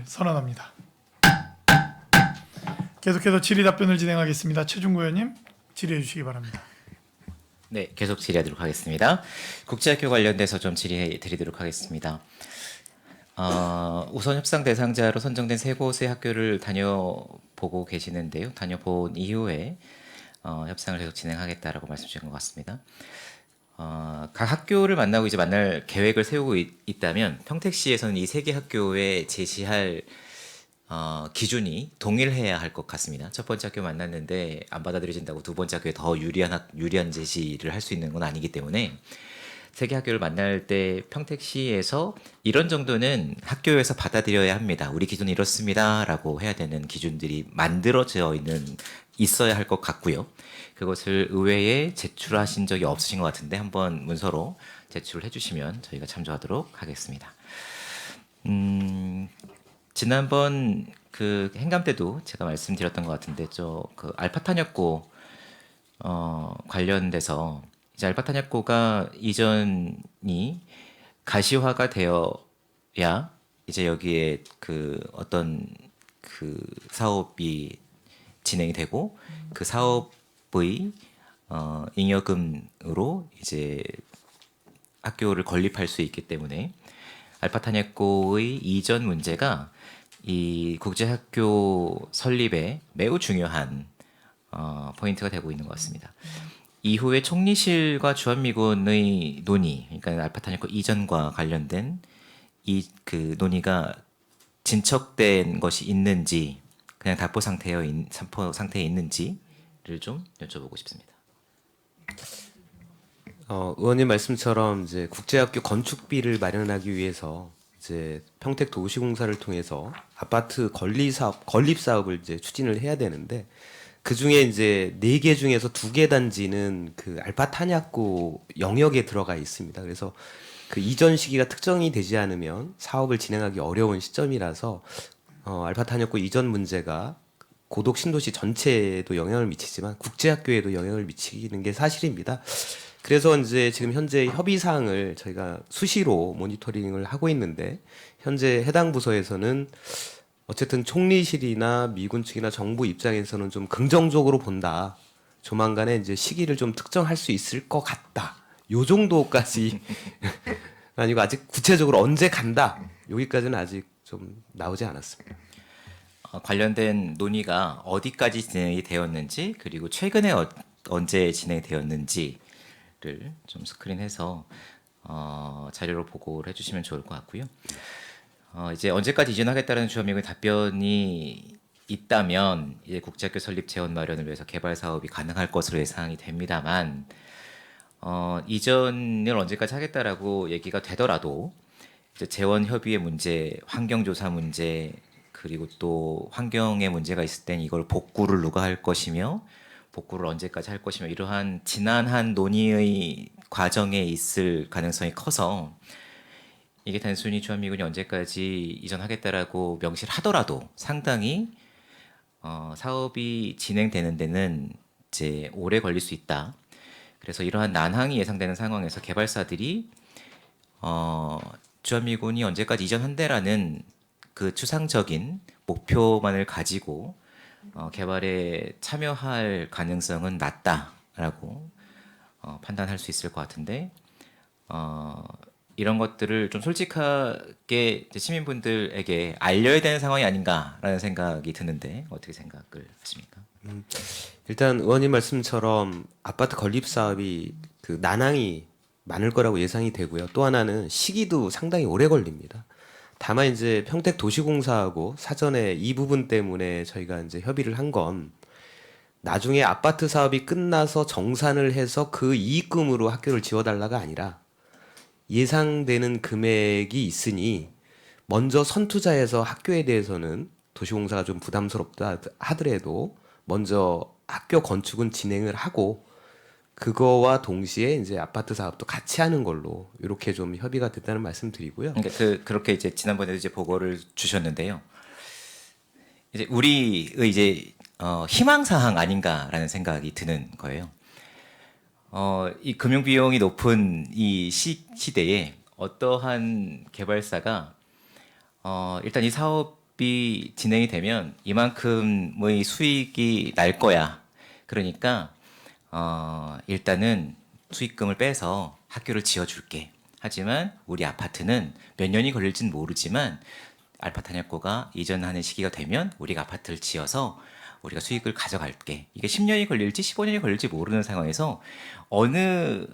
선언합니다. 계속해서 질의 답변을 진행하겠습니다. 최중구 의원님 질의해 주시기 바랍니다. 네, 계속 질의하도록 하겠습니다. 국제학교 관련돼서 좀 질의해 드리도록 하겠습니다. 우선 협상 대상자로 선정된 세 곳의 학교를 다녀보고 계시는데요. 다녀본 이후에 협상을 계속 진행하겠다라고 말씀 주신 것 같습니다. 각 학교를 만나고 이제 만날 계획을 세우고 있다면 평택시에서는 이 세 개 학교에 제시할 기준이 동일해야 할 것 같습니다. 첫 번째 학교 만났는데 안 받아들여진다고 두 번째 학교에 더 유리한 제시를 할 수 있는 건 아니기 때문에 세 개 학교를 만날 때 평택시에서 이런 정도는 학교에서 받아들여야 합니다. 우리 기준이 이렇습니다라고 해야 되는 기준들이 만들어져 있어야 할 것 같고요. 그것을 의회에 제출하신 적이 없으신 것 같은데 한번 문서로 제출을 해주시면 저희가 참조하도록 하겠습니다. 지난번 그 행감 때도 제가 말씀드렸던 것 같은데 그 알파 탄약고 관련돼서 이제 알파 탄약고가 이전이 가시화가 되어야 이제 여기에 그 어떤 그 사업이 진행이 되고 그 사업의 잉여금으로 이제 학교를 건립할 수 있기 때문에 알파 탄약고의 이전 문제가 이 국제학교 설립에 매우 중요한 포인트가 되고 있는 것 같습니다. 이후에 총리실과 주한미군의 논의, 그러니까 알파 탄약고 이전과 관련된 그 논의가 진척된 것이 있는지, 그냥 답보 상태에 있는지를 좀 여쭤보고 싶습니다. 의원님 말씀처럼 이제 국제학교 건축비를 마련하기 위해서 이제 평택도시공사를 통해서 아파트 건립 사업을 이제 추진을 해야 되는데 그 중에 이제 4개 중에서 2개 단지는 그 알파 탄약고 영역에 들어가 있습니다. 그래서 그 이전 시기가 특정이 되지 않으면 사업을 진행하기 어려운 시점이라서 알파 탄약고 이전 문제가 고독 신도시 전체에도 영향을 미치지만 국제학교에도 영향을 미치는 게 사실입니다. 그래서 이제 지금 현재 협의 사항을 저희가 수시로 모니터링을 하고 있는데 현재 해당 부서에서는 어쨌든 총리실이나 미군 측이나 정부 입장에서는 좀 긍정적으로 본다. 조만간에 이제 시기를 좀 특정할 수 있을 것 같다. 요 정도까지 아니고 아직 구체적으로 언제 간다. 여기까지는 아직 좀 나오지 않았습니다. 관련된 논의가 어디까지 진행이 되었는지 그리고 최근에 언제 진행되었는지를 좀 스크린해서 자료로 보고를 해주시면 좋을 것 같고요. 이제 언제까지 이전하겠다는 주한미군의 답변이 있다면 이제 국제학교 설립 재원 마련을 위해서 개발 사업이 가능할 것으로 예상이 됩니다만 이전을 언제까지 하겠다라고 얘기가 되더라도 이제 재원 협의의 문제, 환경조사 문제 그리고 또 환경의 문제가 있을 땐 이걸 복구를 누가 할 것이며 복구를 언제까지 할 것이며 이러한 지난한 논의의 과정에 있을 가능성이 커서 이게 단순히 주한미군이 언제까지 이전하겠다라고 명시를 하더라도 상당히 사업이 진행되는 데는 이제 오래 걸릴 수 있다. 그래서 이러한 난항이 예상되는 상황에서 개발사들이 주한미군이 언제까지 이전한대라는 그 추상적인 목표만을 가지고 개발에 참여할 가능성은 낮다라고 판단할 수 있을 것 같은데 이런 것들을 좀 솔직하게 시민분들에게 알려야 되는 상황이 아닌가라는 생각이 드는데 어떻게 생각을 하십니까? 일단 의원님 말씀처럼 아파트 건립 사업이 그 난항이 많을 거라고 예상이 되고요. 또 하나는 시기도 상당히 오래 걸립니다. 다만 이제 평택도시공사하고 사전에 이 부분 때문에 저희가 이제 협의를 한 건 나중에 아파트 사업이 끝나서 정산을 해서 그 이익금으로 학교를 지어달라가 아니라 예상되는 금액이 있으니 먼저 선투자해서 학교에 대해서는 도시공사가 좀 부담스럽다 하더라도 먼저 학교 건축은 진행을 하고 그거와 동시에 이제 아파트 사업도 같이 하는 걸로 이렇게 좀 협의가 됐다는 말씀 드리고요. 그러니까 그렇게 이제 지난번에도 이제 보고를 주셨는데요. 이제 우리의 이제 희망 사항 아닌가라는 생각이 드는 거예요. 이 금융 비용이 높은 이 시대에 어떠한 개발사가 일단 이 사업 건축비 진행이 되면 이만큼의 수익이 날 거야. 그러니까 일단은 수익금을 빼서 학교를 지어줄게. 하지만 우리 아파트는 몇 년이 걸릴지는 모르지만 알파탄약고가 이전하는 시기가 되면 우리가 아파트를 지어서 우리가 수익을 가져갈게. 이게 10년이 걸릴지 15년이 걸릴지 모르는 상황에서 어느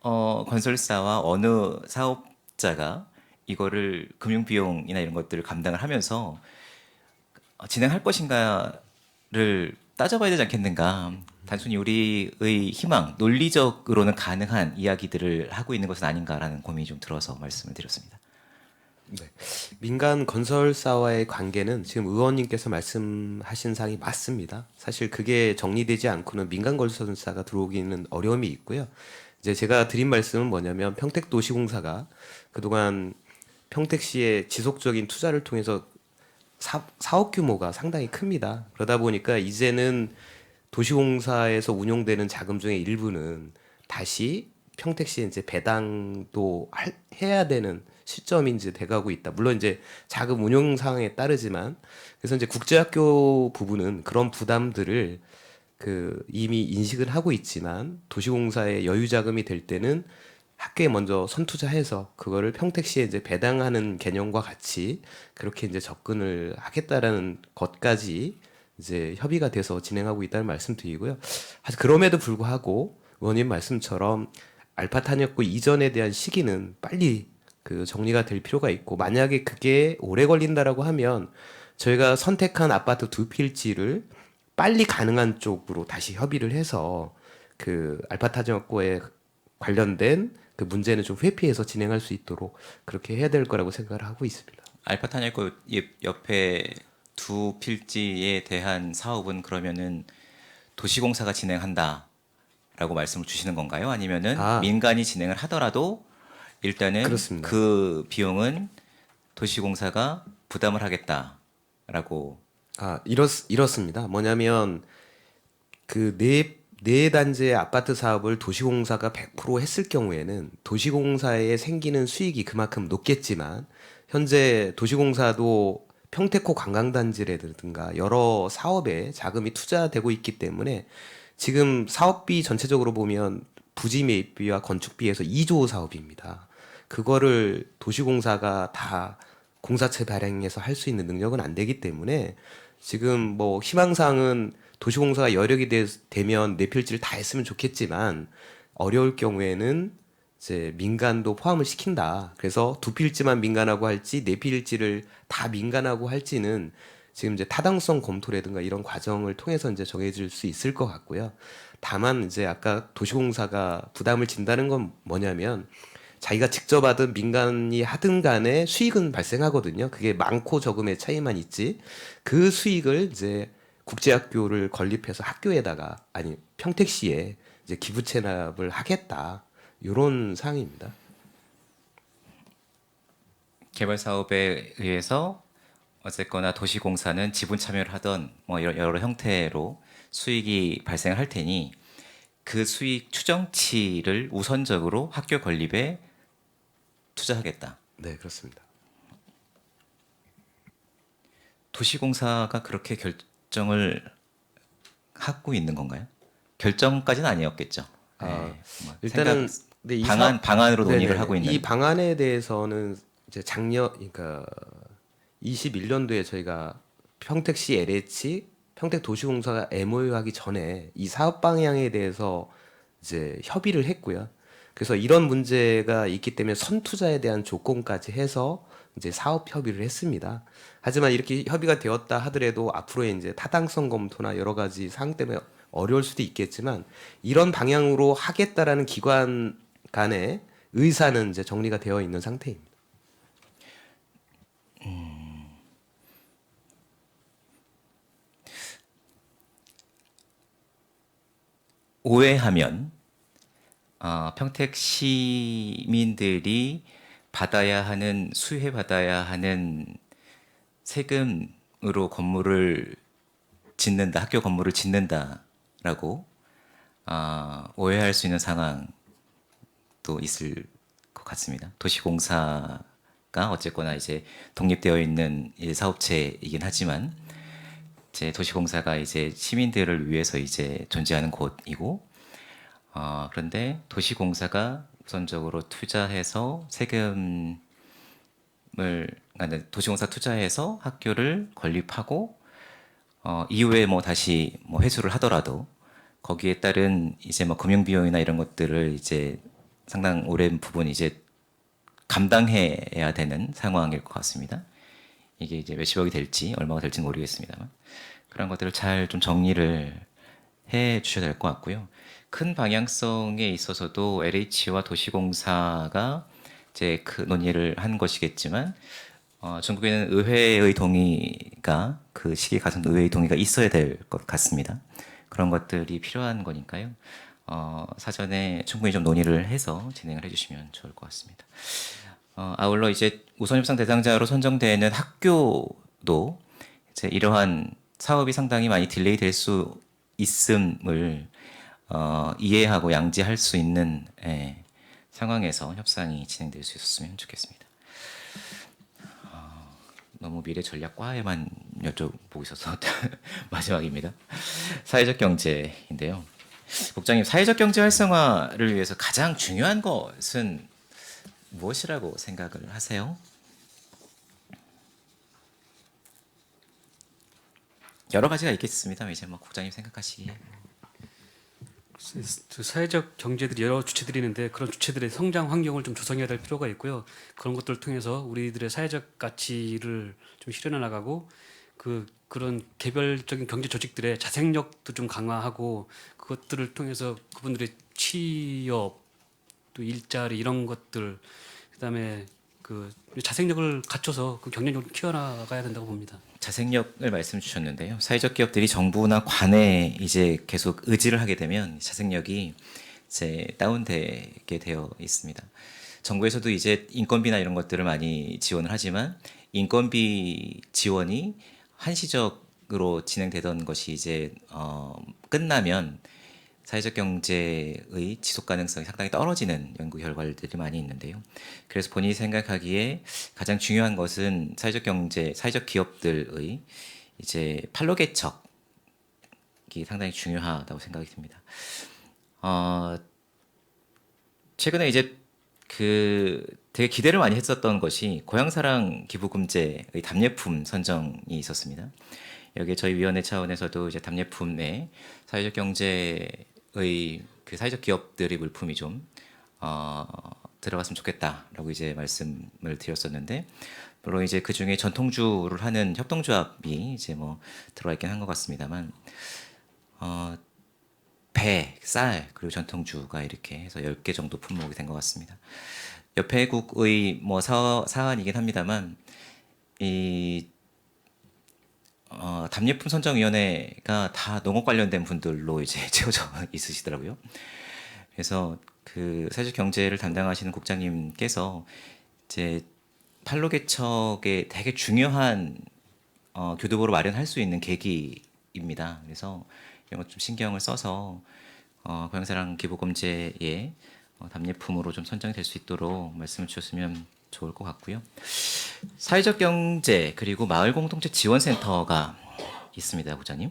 건설사와 어느 사업자가 이거를 금융비용이나 이런 것들을 감당을 하면서 진행할 것인가를 따져봐야 되지 않겠는가. 단순히 우리의 희망, 논리적으로는 가능한 이야기들을 하고 있는 것은 아닌가라는 고민이 좀 들어서 말씀을 드렸습니다. 네. 민간 건설사와의 관계는 지금 의원님께서 말씀하신 사항이 맞습니다. 사실 그게 정리되지 않고는 민간 건설사가 들어오기는 어려움이 있고요. 이제 제가 드린 말씀은 뭐냐면 평택도시공사가 그동안 평택시의 지속적인 투자를 통해서 사업 규모가 상당히 큽니다. 그러다 보니까 이제는 도시공사에서 운용되는 자금 중에 일부는 다시 평택시에 이제 배당도 해야 되는 시점이 이제 돼가고 있다. 물론 이제 자금 운용 상황에 따르지만 그래서 이제 국제학교 부분은 그런 부담들을 이미 인식은 하고 있지만 도시공사의 여유 자금이 될 때는 학교에 먼저 선투자해서 그거를 평택시에 이제 배당하는 개념과 같이 그렇게 이제 접근을 하겠다라는 것까지 이제 협의가 돼서 진행하고 있다는 말씀드리고요. 사실 그럼에도 불구하고 의원님 말씀처럼 알파탄약고 이전에 대한 시기는 빨리 정리가 될 필요가 있고 만약에 그게 오래 걸린다라고 하면 저희가 선택한 아파트 두 필지를 빨리 가능한 쪽으로 다시 협의를 해서 알파탄약고에 관련된 그 문제는 좀 회피해서 진행할 수 있도록 그렇게 해야 될 거라고 생각을 하고 있습니다. 알파탄약고 옆에 두 필지에 대한 사업은 그러면은 도시공사가 진행한다라고 말씀을 주시는 건가요? 아니면은 민간이 진행을 하더라도 일단은 그렇습니다. 그 비용은 도시공사가 부담을 하겠다라고. 이렇습니다. 뭐냐면 네 단지의 아파트 사업을 도시공사가 100% 했을 경우에는 도시공사에 생기는 수익이 그만큼 높겠지만 현재 도시공사도 평택호 관광단지라든가 여러 사업에 자금이 투자되고 있기 때문에 지금 사업비 전체적으로 보면 부지 매입비와 건축비에서 2조 사업입니다. 그거를 도시공사가 다 공사채 발행해서 할 수 있는 능력은 안 되기 때문에 지금 뭐 희망사항은 도시공사가 여력이 되면 네 필지를 다 했으면 좋겠지만 어려울 경우에는 이제 민간도 포함을 시킨다. 그래서 두 필지만 민간하고 할지 네 필지를 다 민간하고 할지는 지금 이제 타당성 검토라든가 이런 과정을 통해서 이제 정해질 수 있을 것 같고요. 다만 이제 아까 도시공사가 부담을 진다는 건 뭐냐면 자기가 직접 하든 민간이 하든 간에 수익은 발생하거든요. 그게 많고 적음의 차이만 있지. 그 수익을 이제 국제학교를 건립해서 학교에다가 아니 평택시에 이제 기부 체납을 하겠다. 이런 사항입니다. 개발 사업에 의해서 어쨌거나 도시공사는 지분 참여를 하던 뭐 여러 형태로 수익이 발생할 테니 그 수익 추정치를 우선적으로 학교 건립에 투자하겠다. 네, 그렇습니다. 도시공사가 그렇게 결정을 하고 있는 건가요? 결정까지는 아니었겠죠. 뭐 일단은 네, 방안으로 논의를 네네. 하고 있는. 이 방안에 대해서는 이제 그러니까 21년도에 저희가 평택시 LH 평택도시공사가 MOU 하기 전에 이 사업 방향에 대해서 이제 협의를 했고요. 그래서 이런 문제가 있기 때문에 선투자에 대한 조건까지 해서 이제 사업 협의를 했습니다. 하지만 이렇게 협의가 되었다 하더라도 앞으로의 이제 타당성 검토나 여러 가지 사항 때문에 어려울 수도 있겠지만 이런 방향으로 하겠다라는 기관 간의 의사는 이제 정리가 되어 있는 상태입니다. 오해하면 평택 시민들이 수혜받아야 하는 세금으로 건물을 짓는다, 학교 건물을 짓는다라고 오해할 수 있는 상황도 있을 것 같습니다. 도시공사가 도시공사가 어쨌거나 이제 독립되어 있는 사업체이긴 하지만 이제 도시공사가 이제 시민들을 위해서 이제 존재하는 곳이고 그런데 도시공사가 우선적으로 투자해서 세금을 그러니까 도시공사 투자해서 학교를 건립하고 이후에 뭐 다시 뭐 회수를 하더라도 거기에 따른 이제 뭐 금융 비용이나 이런 것들을 이제 상당 오랜 부분 이제 감당해야 되는 상황일 것 같습니다. 이게 이제 몇십억이 될지 얼마가 될지 모르겠습니다만 그런 것들을 잘 좀 정리를 해 주셔야 될 것 같고요. 큰 방향성에 있어서도 LH와 도시공사가 이제 그 논의를 한 것이겠지만 중국에는 의회의 동의가 그 시기에 가서 의회의 동의가 있어야 될 것 같습니다. 그런 것들이 필요한 거니까요. 사전에 충분히 좀 논의를 해서 진행을 해주시면 좋을 것 같습니다. 아울러 이제 우선협상 대상자로 선정되는 학교도 이제 이러한 사업이 상당히 많이 딜레이 될 수 있음을 이해하고 양지할 수 있는 상황에서 협상이 진행될 수 있었으면 좋겠습니다. 너무 미래 전략과에만 여쭤보고 있어서 마지막입니다. 사회적 경제인데요. 국장님, 사회적 경제 활성화를 위해서 가장 중요한 것은 무엇이라고 생각을 하세요? 여러 가지가 있겠습니다. 이제 뭐 국장님 생각하시기에. 사회적 경제들이 여러 주체들이 있는데 그런 주체들의 성장 환경을 좀 조성해야 될 필요가 있고요. 그런 것들을 통해서 우리들의 사회적 가치를 좀 실현해 나가고 그런 개별적인 경제 조직들의 자생력도 좀 강화하고 그것들을 통해서 그분들의 취업 또 일자리 이런 것들 그다음에 그 자생력을 갖춰서 그 경쟁력을 키워나가야 된다고 봅니다. 자생력을 말씀 주셨는데요. 사회적 기업들이 정부나 관에 이제 계속 의지를 하게 되면 자생력이 이제 다운되게 되어 있습니다. 정부에서도 이제 인건비나 이런 것들을 많이 지원을 하지만 인건비 지원이 한시적으로 진행되던 것이 이제 끝나면 사회적 경제의 지속 가능성이 상당히 떨어지는 연구 결과들이 많이 있는데요. 그래서 본인이 생각하기에 가장 중요한 것은 사회적 경제, 사회적 기업들의 이제 판로 개척이 상당히 중요하다고 생각이 듭니다. 최근에 이제 그 되게 기대를 많이 했었던 것이 고향사랑 기부금제의 답례품 선정이 있었습니다. 여기에 저희 위원회 차원에서도 이제 답례품에 사회적 경제의 그 사회적 기업들의 물품이 좀 들어갔으면 좋겠다라고 이제 말씀을 드렸었는데 물론 이제 그 중에 전통주를 하는 협동조합이 이제 뭐 들어가 있긴 한 것 같습니다만 배, 쌀 그리고 전통주가 이렇게 해서 10개 정도 품목이 된 것 같습니다. 옆회국의 뭐 사안이긴 합니다만 이 답례품 선정위원회가 다 농업 관련된 분들로 이제 채워져 있으시더라고요. 그래서 그 사회적 경제를 담당하시는 국장님께서 이제 판로 개척에 되게 중요한 교두보로 마련할 수 있는 계기입니다. 그래서 이런 것 좀 신경을 써서 고향사랑 기부금제에 답례품으로 좀 선정이 될 수 있도록 말씀을 주셨으면 좋을 것 같고요. 사회적 경제 그리고 마을 공동체 지원센터가 있습니다, 부장님.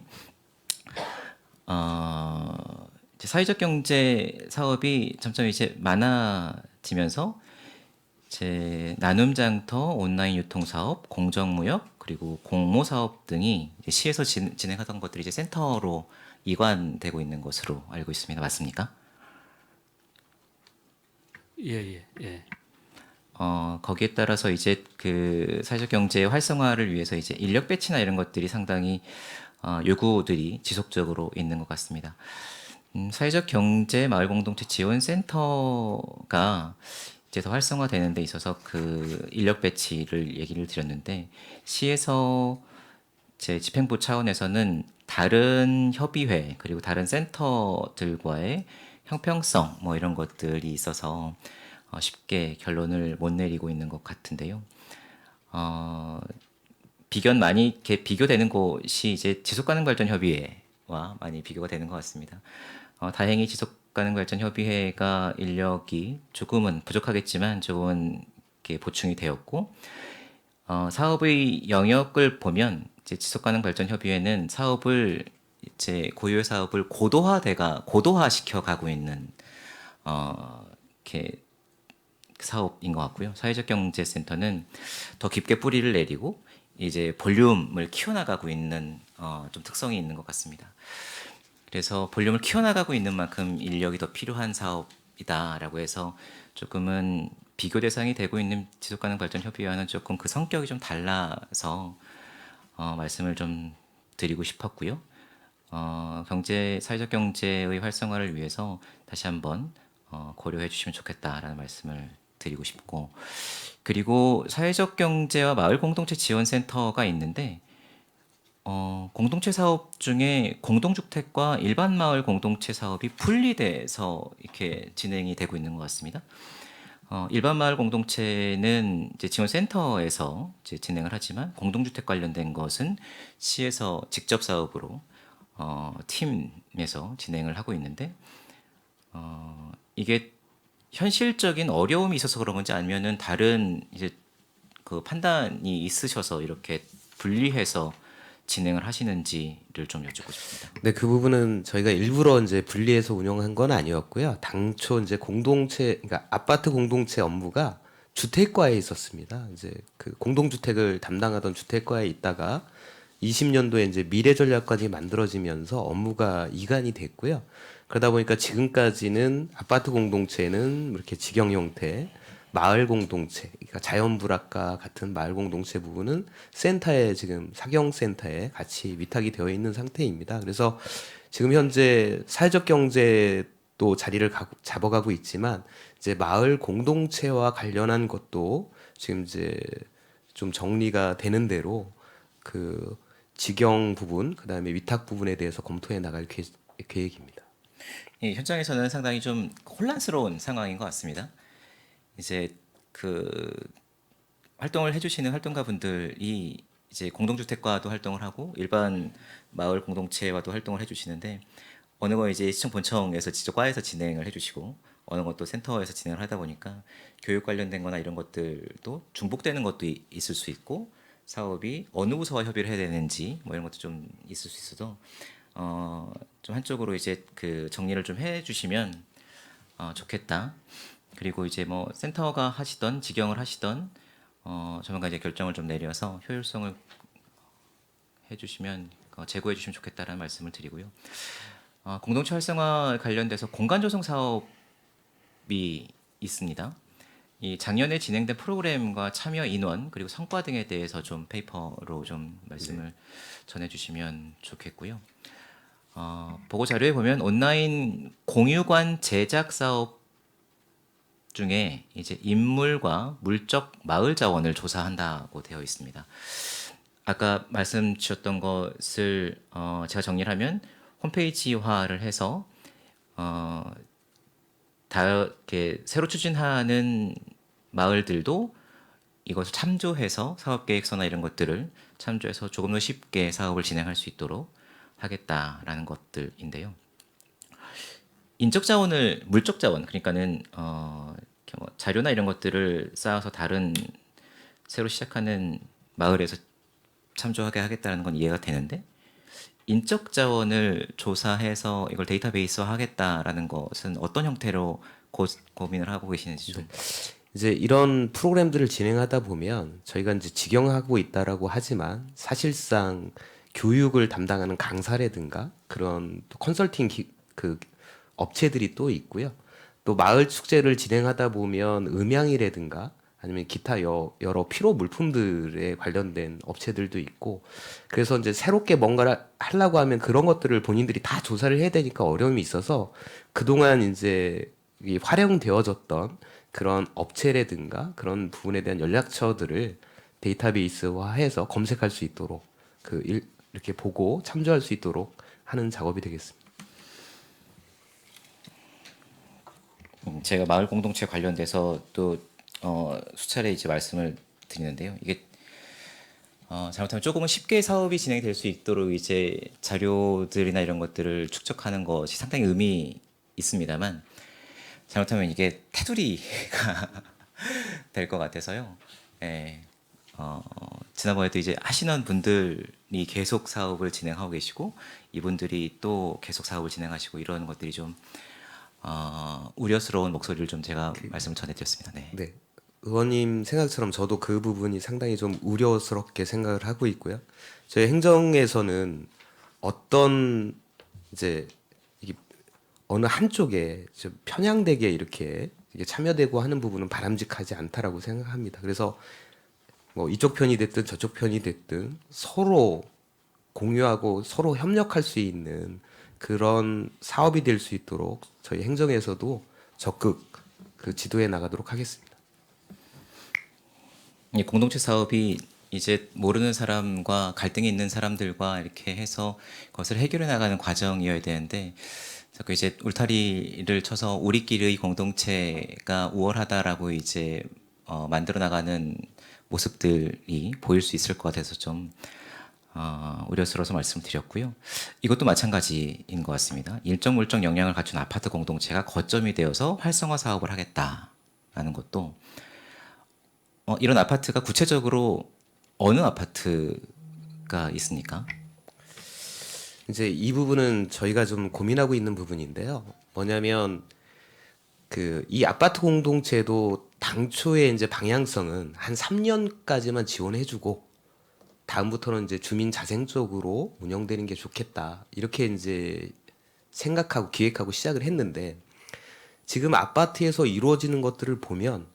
이제 사회적 경제 사업이 점점 이제 많아지면서 이제 나눔 장터, 온라인 유통 사업, 공정무역 그리고 공모 사업 등이 이제 시에서 진행하던 것들이 이제 센터로 이관되고 있는 것으로 알고 있습니다. 맞습니까? 예. 거기에 따라서 이제 그 사회적 경제의 활성화를 위해서 이제 인력 배치나 이런 것들이 상당히 요구들이 지속적으로 있는 것 같습니다. 사회적 경제 마을 공동체 지원 센터가 이제 더 활성화되는 데 있어서 그 인력 배치를 얘기를 드렸는데 시에서 제 집행부 차원에서는 다른 협의회 그리고 다른 센터들과의 형평성 뭐 이런 것들이 있어서 쉽게 결론을 못 내리고 있는 것 같은데요. 많이 이렇게 비교되는 곳이 이제 지속가능발전협의회와 많이 비교가 되는 것 같습니다. 다행히 지속가능발전협의회가 인력이 조금은 부족하겠지만 조금은 이렇게 보충이 되었고 사업의 영역을 보면 이제 지속가능발전협의회는 사업을 이제 고유의 사업을 고도화시켜 가고 있는 이렇게 사업인 것 같고요. 사회적 경제센터는 더 깊게 뿌리를 내리고 이제 볼륨을 키워나가고 있는 좀 특성이 있는 것 같습니다. 그래서 볼륨을 키워나가고 있는 만큼 인력이 더 필요한 사업이다라고 해서 조금은 비교 대상이 되고 있는 지속가능발전협의회와는 조금 그 성격이 좀 달라서 말씀을 좀 드리고 싶었고요. 사회적 경제의 활성화를 위해서 다시 한번 고려해 주시면 좋겠다라는 말씀을 드리고 싶고, 그리고 사회적 경제와 마을 공동체 지원센터가 있는데 공동체 사업 중에 공동주택과 일반 마을 공동체 사업이 분리돼서 이렇게 진행이 되고 있는 것 같습니다. 일반 마을 공동체는 이제 지원센터에서 이제 진행을 하지만 공동주택 관련된 것은 시에서 직접 사업으로 팀에서 진행을 하고 있는데 이게 현실적인 어려움이 있어서 그런 건지 아니면은 다른 이제 그 판단이 있으셔서 이렇게 분리해서 진행을 하시는지를 좀 여쭙고 싶습니다. 네, 그 부분은 저희가 일부러 이제 분리해서 운영한 건 아니었고요. 당초 이제 그러니까 아파트 공동체 업무가 주택과에 있었습니다. 이제 그 공동주택을 담당하던 주택과에 있다가 20년도에 이제 미래전략관이 만들어지면서 업무가 이관이 됐고요. 그러다 보니까 지금까지는 아파트 공동체는 이렇게 직영 형태, 마을 공동체, 그러니까 자연불악과 같은 마을 공동체 부분은 센터에 지금 사경센터에 같이 위탁이 되어 있는 상태입니다. 그래서 지금 현재 사회적 경제도 자리를 잡아가고 있지만 이제 마을 공동체와 관련한 것도 지금 이제 좀 정리가 되는 대로 그 직영 부분, 그다음에 위탁 부분에 대해서 검토해 나갈 계획입니다. 이 현장에서는 상당히 좀 혼란스러운 상황인 것 같습니다. 이제 그 활동을 해주시는 활동가분들이 이제 공동주택과도 활동을 하고 일반 마을 공동체와도 활동을 해주시는데 어느 거 이제 시청 본청에서 직접 과에서 진행을 해주시고 어느 것도 센터에서 진행을 하다 보니까 교육 관련된거나 이런 것들도 중복되는 것도 있을 수 있고 사업이 어느 부서와 협의를 해야 되는지 뭐 이런 것도 좀 있을 수 있어서 좀 한쪽으로 이제 그 정리를 좀 해주시면 좋겠다. 그리고 이제 뭐 센터가 하시던 직영을 하시던 전문가 이제 결정을 좀 내려서 효율성을 해주시면 제고해주시면 좋겠다라는 말씀을 드리고요. 공동체 활성화 관련돼서 공간 조성 사업이 있습니다. 이 작년에 진행된 프로그램과 참여 인원 그리고 성과 등에 대해서 좀 페이퍼로 좀 말씀을 전해주시면 좋겠고요. 보고 자료에 보면 온라인 공유관 제작 사업 중에 이제 인물과 물적 마을 자원을 조사한다고 되어 있습니다. 아까 말씀 주셨던 것을 제가 정리를 하면 홈페이지화를 해서 이렇게 새로 추진하는 마을들도 이것을 참조해서 사업계획서나 이런 것들을 참조해서 조금 더 쉽게 사업을 진행할 수 있도록 하겠다라는 것들인데요. 인적 자원을 물적 자원 그러니까는 이렇게 뭐 자료나 이런 것들을 쌓아서 다른 새로 시작하는 마을에서 참조하게 하겠다는 건 이해가 되는데 인적 자원을 조사해서 이걸 데이터베이스화 하겠다라는 것은 어떤 형태로 고민을 하고 계시는지 좀. 이제 이런 프로그램들을 진행하다 보면 저희가 이제 직영하고 있다라고 하지만 사실상 교육을 담당하는 강사라든가 그런 또 컨설팅 그 업체들이 또 있고요. 또 마을 축제를 진행하다 보면 음향이라든가 아니면 기타 여러 필요 물품들에 관련된 업체들도 있고 그래서 이제 새롭게 뭔가를 하려고 하면 그런 것들을 본인들이 다 조사를 해야 되니까 어려움이 있어서 그동안 이제 이 활용되어졌던 그런 업체라든가 그런 부분에 대한 연락처들을 데이터베이스화해서 검색할 수 있도록 이렇게 보고 참조할 수 있도록 하는 작업이 되겠습니다. 제가 마을 공동체 관련돼서 또 수차례 이제 말씀을 드리는데요. 이게 잘못하면 조금은 쉽게 사업이 진행될 수 있도록 이제 자료들이나 이런 것들을 축적하는 것이 상당히 의미 있습니다만 잘못하면 이게 테두리가 될 것 같아서요. 예. 지난번에도 이제 하시는 분들이 계속 사업을 진행하고 계시고 이분들이 또 계속 사업을 진행하시고 이런 것들이 좀 우려스러운 목소리를 좀 제가 말씀을 전해드렸습니다. 네. 네. 의원님 생각처럼 저도 그 부분이 상당히 좀 우려스럽게 생각을 하고 있고요. 저희 행정에서는 어떤 이제 이게 어느 한쪽에 좀 편향되게 이렇게 참여되고 하는 부분은 바람직하지 않다라고 생각합니다. 그래서 뭐 이쪽 편이 됐든 저쪽 편이 됐든 서로 공유하고 서로 협력할 수 있는 그런 사업이 될 수 있도록 저희 행정에서도 적극 그 지도해 나가도록 하겠습니다. 이 공동체 사업이 이제 모르는 사람과 갈등이 있는 사람들과 이렇게 해서 그것을 해결해 나가는 과정이어야 되는데 자꾸 이제 울타리를 쳐서 우리끼리 공동체가 우월하다라고 이제 만들어 나가는 모습들이 보일 수 있을 것 같아서 좀 우려스러워서 말씀드렸고요. 이것도 마찬가지인 것 같습니다. 일정 물정 역량을 갖춘 아파트 공동체가 거점이 되어서 활성화 사업을 하겠다라는 것도 이런 아파트가 구체적으로 어느 아파트가 있습니까? 이제 이 부분은 저희가 좀 고민하고 있는 부분인데요. 뭐냐면 그 이 아파트 공동체도 당초에 이제 방향성은 한 3년까지만 지원해주고 다음부터는 이제 주민 자생적으로 운영되는 게 좋겠다 이렇게 이제 생각하고 기획하고 시작을 했는데 지금 아파트에서 이루어지는 것들을 보면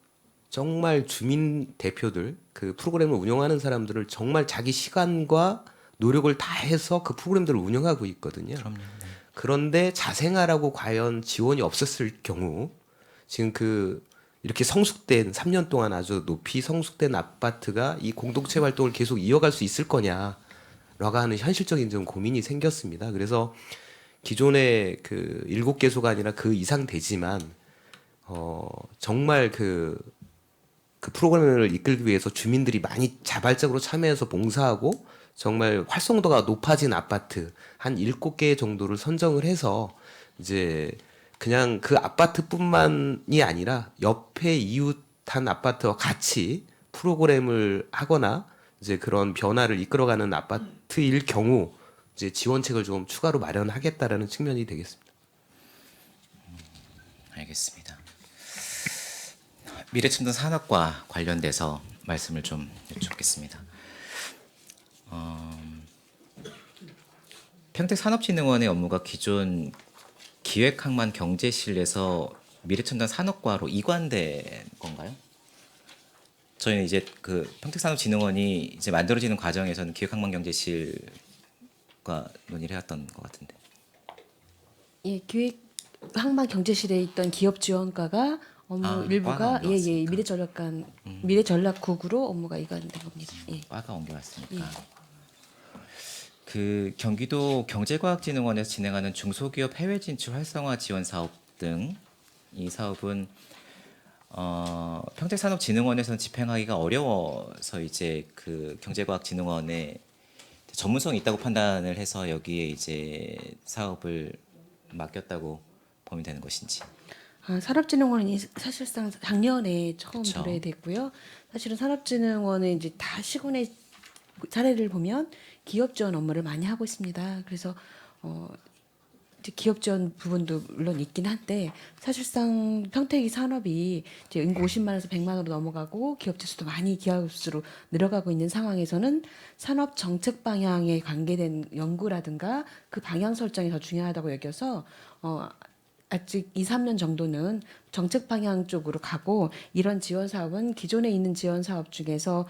정말 주민 대표들 그 프로그램을 운영하는 사람들을 정말 자기 시간과 노력을 다해서 그 프로그램들을 운영하고 있거든요. 그럼요. 그런데 자생하라고 과연 지원이 없었을 경우 지금 그 이렇게 성숙된 3년 동안 아주 높이 성숙된 아파트가 이 공동체 활동을 계속 이어갈 수 있을 거냐라고 하는 현실적인 좀 고민이 생겼습니다. 그래서 기존의 그 7개소가 아니라 그 이상 되지만 정말 그 프로그램을 이끌기 위해서 주민들이 많이 자발적으로 참여해서 봉사하고 정말 활성도가 높아진 아파트 한 7개 정도를 선정을 해서 이제 그냥 그 아파트뿐만이 아니라 옆에 이웃한 아파트와 같이 프로그램을 하거나 이제 그런 변화를 이끌어가는 아파트일 경우 이제 지원책을 좀 추가로 마련하겠다라는 측면이 되겠습니다. 알겠습니다. 미래첨단 산업과 관련돼서 말씀을 좀 여쭙겠습니다. 평택산업진흥원의 업무가 기존 기획항만 경제실에서 미래첨단 산업과로 이관된 건가요? 저희는 이제 그 평택산업진흥원이 이제 만들어지는 과정에서는 기획항만 경제실과 논의를 해왔던 것 같은데. 예, 기획 항만 경제실에 있던 기업 지원과가 업무 과가 일부가 예예 옮겨왔으니까. 미래전략국으로 업무가 이관된 겁니다. 예. 과가 옮겨왔으니까. 그 경기도 경제과학진흥원에서 진행하는 중소기업 해외 진출 활성화 지원 사업 등 이 사업은 평택산업진흥원에서는 집행하기가 어려워서 이제 그 경제과학진흥원에 전문성이 있다고 판단을 해서 여기에 이제 사업을 맡겼다고 보면 되는 것인지. 산업진흥원이 사실상 작년에 처음 그쵸. 도래됐고요. 사실은 산업진흥원은 이제 다 시군의 사례를 보면 기업 지원 업무를 많이 하고 있습니다. 그래서 이제 기업 지원 부분도 물론 있긴 한데 사실상 평택이 산업이 이제 인구 50만에서 100만으로 넘어가고 기업체 수도 많이 기업 수로 늘어가고 있는 상황에서는 산업 정책 방향에 관계된 연구라든가 그 방향 설정이 더 중요하다고 여겨서 아직 2, 3년 정도는 정책 방향 쪽으로 가고 이런 지원 사업은 기존에 있는 지원 사업 중에서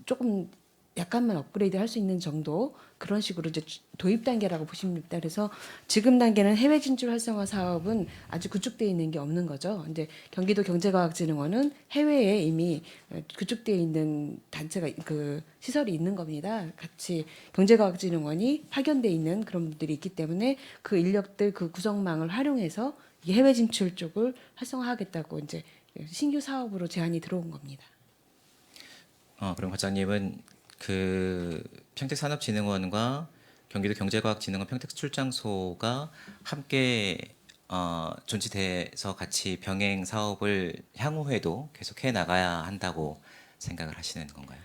조금 약간만 업그레이드 할 수 있는 정도 그런 식으로 이제 도입 단계라고 보시면 됩니다. 그래서 지금 단계는 해외 진출 활성화 사업은 아직 구축되어 있는 게 없는 거죠. 이제 경기도 경제과학진흥원은 해외에 이미 구축되어 있는 단체가 그 시설이 있는 겁니다. 같이 경제과학진흥원이 파견돼 있는 그런 분들이 있기 때문에 그 인력들 그 구성망을 활용해서 이 해외 진출 쪽을 활성화하겠다고 이제 신규 사업으로 제안이 들어온 겁니다. 그럼 과장님은 그 평택산업진흥원과 경기도 경제과학진흥원 평택출장소가 함께 존치돼서 같이 병행 사업을 향후에도 계속 해 나가야 한다고 생각을 하시는 건가요?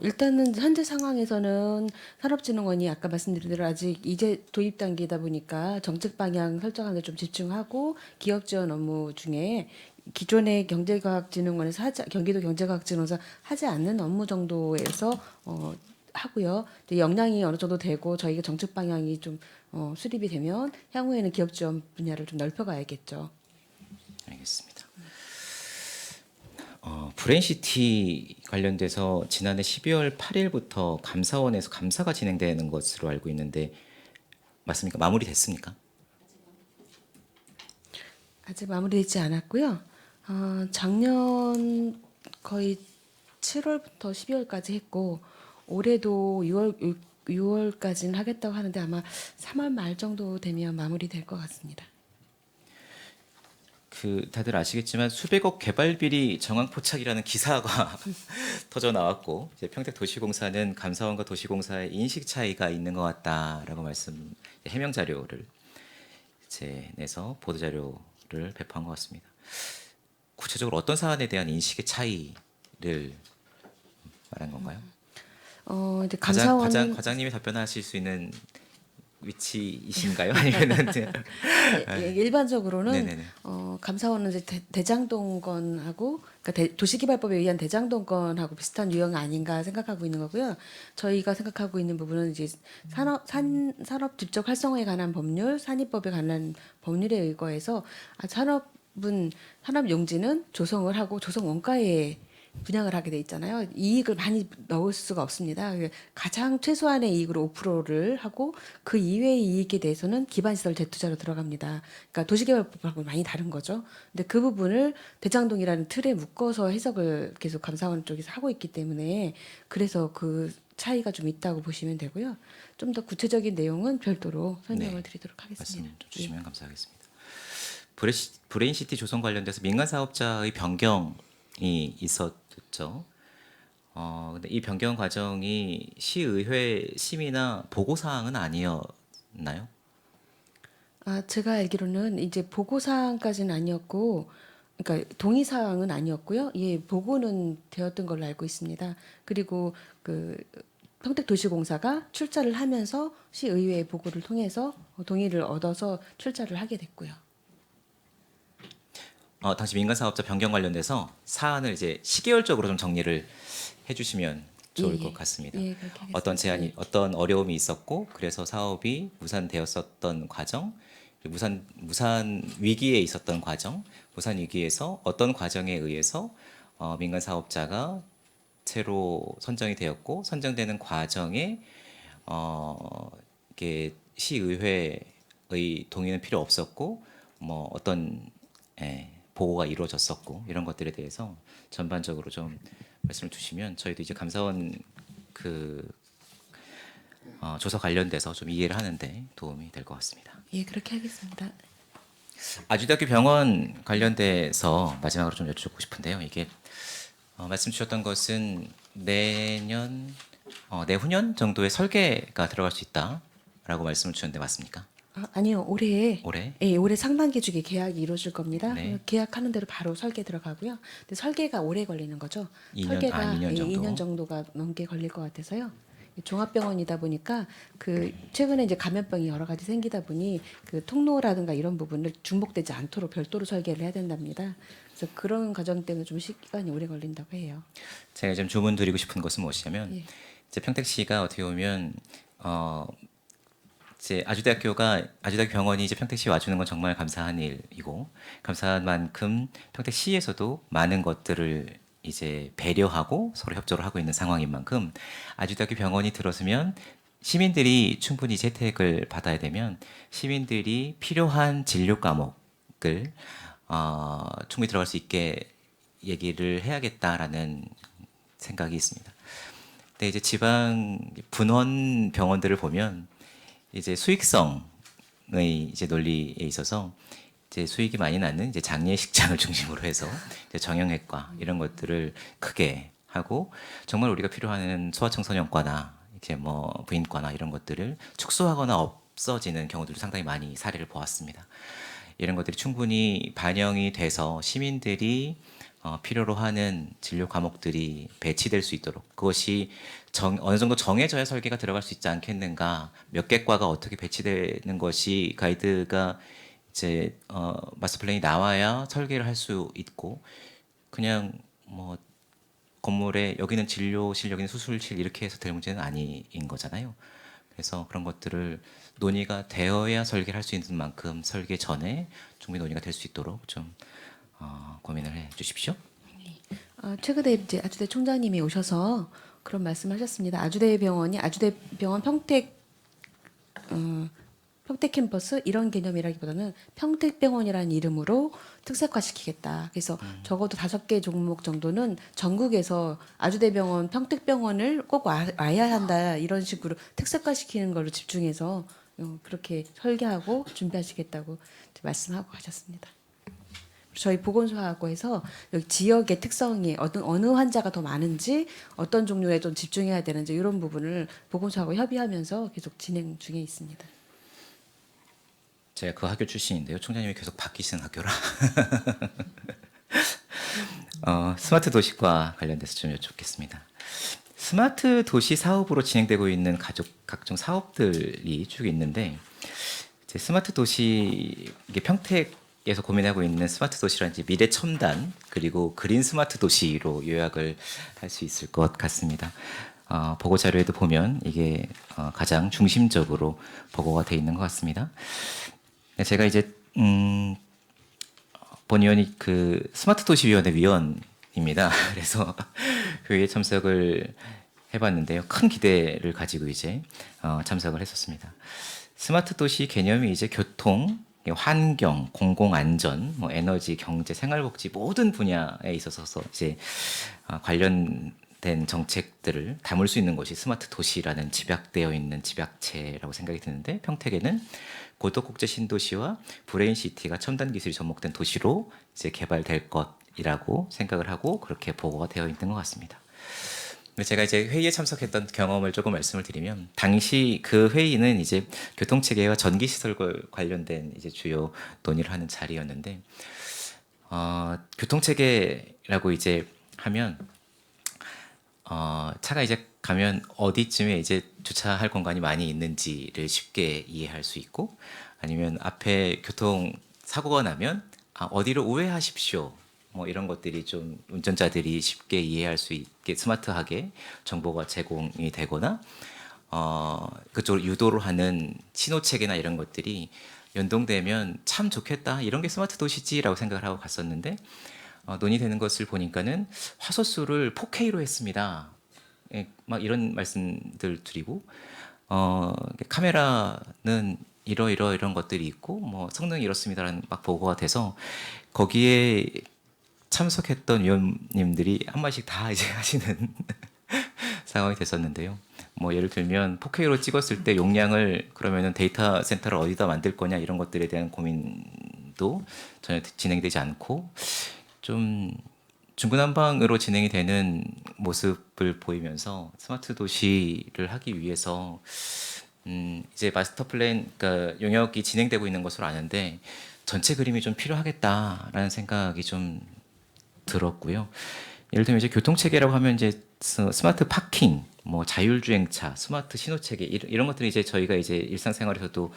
일단은 현재 상황에서는 산업진흥원이 아까 말씀드린 대로 아직 이제 도입 단계이다 보니까 정책 방향 설정하는 데 좀 집중하고 기업 지원 업무 중에 기존의 경제과학진흥원에서 경기도 경제과학진흥원에서 하지 않는 업무 정도에서 하고요. 이제 역량이 어느 정도 되고 저희가 정책 방향이 좀 수립이 되면 향후에는 기업 지원 분야를 좀 넓혀가야겠죠. 알겠습니다. 브레인시티 관련돼서 지난해 12월 8일부터 감사원에서 감사가 진행되는 것으로 알고 있는데 맞습니까? 마무리됐습니까? 아직 마무리되지 않았고요. 작년 거의 7월부터 12월까지 했고 올해도 6월까지는 하겠다고 하는데 아마 3월 말 정도 되면 마무리될 것 같습니다. 다들 아시겠지만 수백억 개발 비리 정황 포착이라는 기사가 터져 나왔고 이제 평택도시공사는 감사원과 도시공사의 인식 차이가 있는 것 같다라고 해명 자료를 이제 내서 보도 자료를 배포한 것 같습니다. 구체적으로 어떤 사안에 대한 인식의 차이를 말한 건가요? 이제 감사원은 과장님이 답변하실 수 있는 위치이신가요? 아니면은 일반적으로는 네네네. 감사원은 이제 대장동건하고 그러니까 도시개발법에 의한 대장동건하고 비슷한 유형 아닌가 생각하고 있는 거고요. 저희가 생각하고 있는 부분은 이제 산업 집적 활성화에 관한 법률, 산입법에 관한 법률에 의거해서 산업 용지는 조성을 하고 조성 원가에 분양을 하게 돼 있잖아요. 이익을 많이 넣을 수가 없습니다. 가장 최소한의 이익으로 5%를 하고 그 이외의 이익에 대해서는 기반시설 재투자로 들어갑니다. 그러니까 도시개발법하고 많이 다른 거죠. 근데 그 부분을 대장동이라는 틀에 묶어서 해석을 계속 감사원 쪽에서 하고 있기 때문에 그래서 그 차이가 좀 있다고 보시면 되고요. 좀 더 구체적인 내용은 별도로 설명을 드리도록 하겠습니다. 말씀 좀 주시면 감사하겠습니다. 브레인시티 조성 관련돼서 민간 사업자의 변경이 있었죠. 근데 이 변경 과정이 시의회 심의나 보고 사항은 아니었나요? 제가 알기로는 이제 보고 사항까지는 아니었고, 그러니까 동의 사항은 아니었고요. 예, 보고는 되었던 걸로 알고 있습니다. 그리고 그 평택도시공사가 출자를 하면서 시의회 보고를 통해서 동의를 얻어서 출자를 하게 됐고요. 당시 민간 사업자 변경 관련돼서 사안을 이제 시계열적으로 좀 정리를 해주시면 좋을 예, 것 같습니다. 예, 그렇게 하겠습니다. 어떤 제한이, 어떤 어려움이 있었고, 그래서 사업이 무산되었었던 과정, 무산 위기에 있었던 과정, 무산 위기에서 어떤 과정에 의해서 민간 사업자가 새로 선정이 되었고, 선정되는 과정에 이게 시의회의 동의는 필요 없었고, 뭐 어떤 보고가 이루어졌었고 이런 것들에 대해서 전반적으로 좀 말씀을 주시면 저희도 이제 감사원 조사 관련돼서 좀 이해를 하는데 도움이 될 것 같습니다. 예, 그렇게 하겠습니다. 아주대학교 병원 관련돼서 마지막으로 좀 여쭙고 싶은데요. 이게 말씀 주셨던 것은 내후년 정도의 설계가 들어갈 수 있다라고 말씀을 주셨는데 맞습니까? 아니요, 올해 올해? 예, 올해 상반기 주기 계약이 이루어질 겁니다. 네. 계약하는 대로 바로 설계 들어가고요. 근데 설계가 오래 걸리는 거죠. 2년, 설계가 2년 정도. 2년 정도가 넘게 걸릴 것 같아서요. 종합병원이다 보니까 최근에 이제 감염병이 여러 가지 생기다 보니 그 통로라든가 이런 부분을 중복되지 않도록 별도로 설계를 해야 된답니다. 그래서 그런 과정 때문에 좀 시간이 오래 걸린다고 해요. 제가 좀 주문 드리고 싶은 것은 무엇이냐면 예. 이제 평택시가 어떻게 보면 이제 아주대학교 병원이 이제 평택시에 와주는 건 정말 감사한 일이고 감사한 만큼 평택시에서도 많은 것들을 이제 배려하고 서로 협조를 하고 있는 상황인 만큼 아주대학교 병원이 들어서면 시민들이 충분히 혜택을 받아야 되면 시민들이 필요한 진료 과목을 충분히 들어갈 수 있게 얘기를 해야겠다라는 생각이 있습니다. 근데 이제 지방 분원 병원들을 보면 이제 수익성의 이제 논리에 있어서 이제 수익이 많이 나는 이제 장례식장을 중심으로 해서 이제 정형외과 이런 것들을 크게 하고 정말 우리가 필요한 소아청소년과나 이제 뭐 부인과나 이런 것들을 축소하거나 없어지는 경우들도 상당히 많이 사례를 보았습니다. 이런 것들이 충분히 반영이 돼서 시민들이 필요로 하는 진료 과목들이 배치될 수 있도록 그것이 어느 정도 정해져야 설계가 들어갈 수 있지 않겠는가. 몇 개 과가 어떻게 배치되는 것이 가이드가 이제 마스터 플랜이 나와야 설계를 할 수 있고 그냥 뭐 건물에 여기는 진료실 여기는 수술실 이렇게 해서 될 문제는 아닌 거잖아요. 그래서 그런 것들을 논의가 되어야 설계를 할 수 있는 만큼 설계 전에 충분히 논의가 될 수 있도록 좀 고민을 해 주십시오. 최근에 이제 아주대 총장님이 오셔서 그런 말씀하셨습니다. 아주대 병원이 아주대 병원 평택 평택 캠퍼스 이런 개념이라기보다는 평택병원이라는 이름으로 특색화시키겠다. 그래서 적어도 5개 종목 정도는 전국에서 아주대병원, 평택병원을 꼭 와야 한다. 이런 식으로 특색화시키는 걸로 집중해서 그렇게 설계하고 준비하시겠다고 말씀하고 가셨습니다. 저희 보건소하고해서 여기 지역의 특성이 어느 환자가 더 많은지 어떤 종류에 좀 집중해야 되는지 이런 부분을 보건소하고 협의하면서 계속 진행 중에 있습니다. 제가 그 학교 출신인데요. 총장님이 계속 바뀌시는 학교라. 스마트 도시과 관련돼서 좀 여쭙겠습니다. 스마트 도시 사업으로 진행되고 있는 각종 사업들이 쭉 있는데 이제 스마트 도시 이게 평택에서 고민하고 있는 스마트 도시란 이제 미래 첨단 그리고 그린 스마트 도시로 요약을 할 수 있을 것 같습니다. 보고 자료에도 보면 이게 가장 중심적으로 보고가 돼 있는 것 같습니다. 제가 이제 본위원이 그 스마트 도시위원회 위원입니다. 그래서 회의에 참석을 해봤는데요. 큰 기대를 가지고 이제 참석을 했었습니다. 스마트 도시 개념이 이제 교통, 환경, 공공안전, 뭐 에너지, 경제, 생활복지 모든 분야에 있어서 이제 관련된 정책들을 담을 수 있는 것이 스마트 도시라는 집약되어 있는 집약체라고 생각이 드는데 평택에는 고덕국제 신도시와 브레인시티가 첨단 기술이 접목된 도시로 이제 개발될 것이라고 생각을 하고 그렇게 보고가 되어 있는 것 같습니다. 제가 이제 회의에 참석했던 경험을 조금 말씀을 드리면 당시 그 회의는 이제 교통체계와 전기시설 관련된 이제 주요 논의를 하는 자리였는데 교통체계라고 이제 하면 차가 이제 가면 어디쯤에 이제 주차할 공간이 많이 있는지를 쉽게 이해할 수 있고 아니면 앞에 교통 사고가 나면 어디로 우회하십시오. 뭐 이런 것들이 좀 운전자들이 쉽게 이해할 수 있게 스마트하게 정보가 제공이 되거나 그쪽으로 유도를 하는 신호 체계나 이런 것들이 연동되면 참 좋겠다. 이런 게 스마트 도시지라고 생각을 하고 갔었는데 논의되는 것을 보니까는 화소수를 4K로 했습니다. 예, 막 이런 말씀들 드리고 카메라는 이런 것들이 있고 뭐 성능이 이렇습니다라는 막 보고가 돼서 거기에 참석했던 위원님들이 한 마디씩 다 이제 하시는 상황이 됐었는데요. 뭐 예를 들면 4K로 찍었을 때 용량을 그러면은 데이터 센터를 어디다 만들 거냐 이런 것들에 대한 고민도 전혀 진행되지 않고 좀 중구난방으로 진행이 되는 모습을 보이면서 스마트 도시를 하기 위해서 이제 마스터 플랜 그러니까 용역이 진행되고 있는 것으로 아는데 전체 그림이 좀 필요하겠다라는 생각이 좀 들었고요. 예를 들면 이제 교통체계라고 하면 이제 스마트 파킹, 뭐 자율주행차, 스마트 신호체계 이런 것들이 이제 저희가 이제 일상생활에서도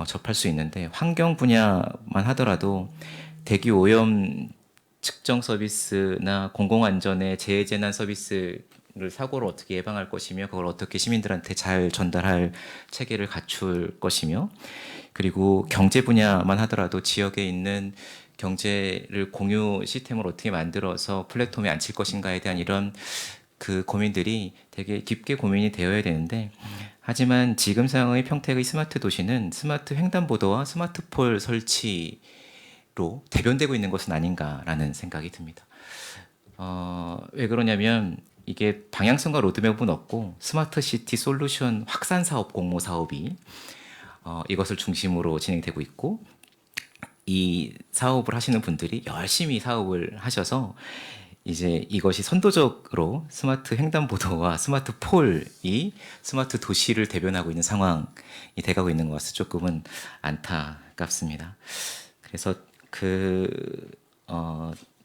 접할 수 있는데 환경 분야만 하더라도 대기 오염 측정 서비스나 공공안전의 재해재난 서비스를 사고를 어떻게 예방할 것이며 그걸 어떻게 시민들한테 잘 전달할 체계를 갖출 것이며 그리고 경제 분야만 하더라도 지역에 있는 경제를 공유 시스템을 어떻게 만들어서 플랫폼에 앉힐 것인가에 대한 이런 그 고민들이 되게 깊게 고민이 되어야 되는데 하지만 지금 상황의 평택의 스마트 도시는 스마트 횡단보도와 스마트폴 설치 로 대변되고 있는 것은 아닌가라는 생각이 듭니다. 왜 그러냐면 이게 방향성과 로드맵은 없고 스마트 시티 솔루션 확산 사업 공모 사업이 이것을 중심으로 진행되고 있고 이 사업을 하시는 분들이 열심히 사업을 하셔서 이제 이것이 선도적으로 스마트 횡단보도와 스마트 폴이 스마트 도시를 대변하고 있는 상황이 돼가고 있는 것 같아서 조금은 안타깝습니다. 그래서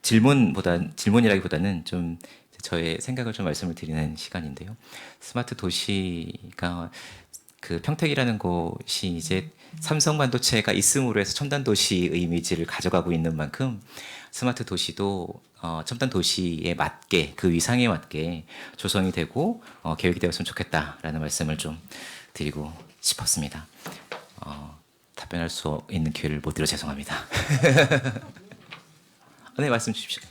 질문이라기보다는 좀 저의 생각을 좀 말씀을 드리는 시간인데요. 스마트 도시가 그 평택이라는 곳이 이제 삼성 반도체가 있음으로 해서 첨단 도시의 이미지를 가져가고 있는 만큼 스마트 도시도 첨단 도시에 맞게 그 위상에 맞게 조성이 되고 계획이 되었으면 좋겠다라는 말씀을 좀 드리고 싶었습니다. 답변할 수 있는 기회를 못 드려 죄송합니다. 네, 말씀 주십시오.